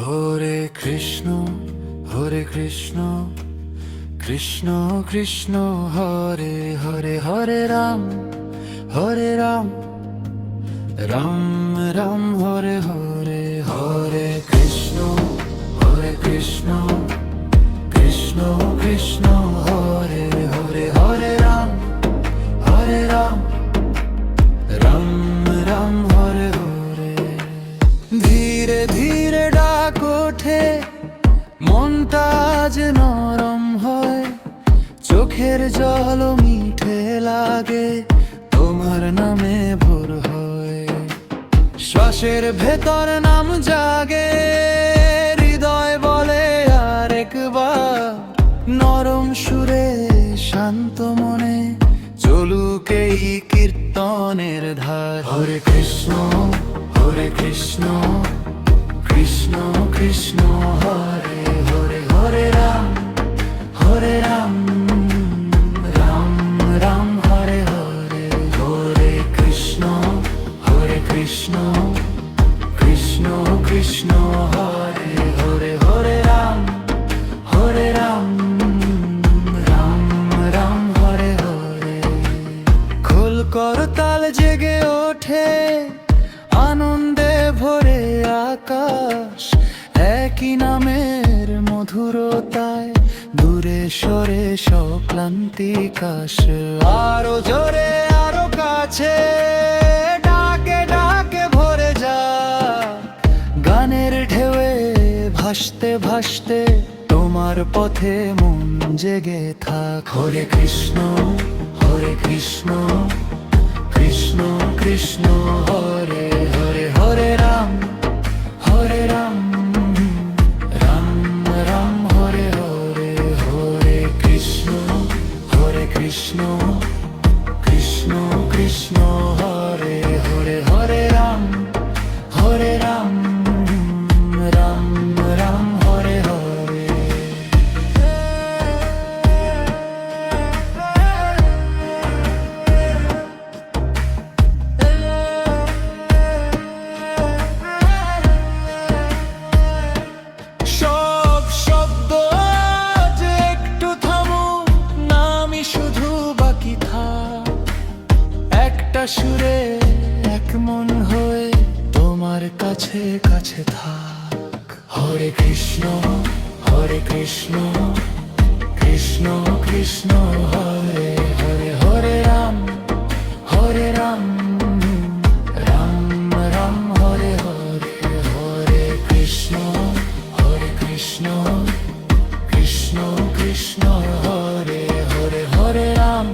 হরে কৃষ্ণ হরে কৃষ্ণ কৃষ্ণ কৃষ্ণ হরে হরে হরে রাম রাম রাম হরে হরে হরে কৃষ্ণ কৃষ্ণ কৃষ্ণ কৃষ্ণ হরে হরে হরে রাম রাম রাম হরে হরে। ধীরে ধীরে ডাক ওঠে, মনটা আজ নরম হয়, চোখের জল মিঠে লাগে, তোমার নামে ভোর হয়। শ্বাসের ভেতর নাম জাগে, হৃদয় বলে আরেকবার, নরম সুরে শান্ত মনে চলুক এই কীর্তনের ধার। হরে কৃষ্ণ কৃষ্ণ কৃষ্ণ হরে হরে হরে রাম রাম রাম হরে হরে হরে কৃষ্ণ কৃষ্ণ কৃষ্ণ কৃষ্ণ হরে হরে হরে রাম রাম রাম হরে হরে। খোল করতাল জেগে ওঠে, আনন্দে ভরে আকাশ, একই নামের মধুরতায় দূরে সরে ক্লান্তি কাশ। আরো জোরে আরো কাছে, ডাকে ডাকে ভরে যা, গানের ঢেউয়ে ভাসতে ভাসতে তোমার পথে মন জেগে থাক। হরে কৃষ্ণ কৃষ্ণ কৃষ্ণ কৃষ্ণ হরে হরে হরে রাম রাম রাম হরে হরে হরে কৃষ্ণ কৃষ্ণ কৃষ্ণ কৃষ্ণ হরে হরে হরে রাম রাম রাম হরে হরে। সব শব্দ আজ একটু থামুক, নামই শুধু বাকি থাক, একটা সুরে এক মন হয়ে তোমার কাছে কাছে থাক। হরে কৃষ্ণ কৃষ্ণ কৃষ্ণ হরে হরে হরে রাম রাম রাম হরে হরে হরে কৃষ্ণ কৃষ্ণ কৃষ্ণ কৃষ্ণ হরে হরে হরে রাম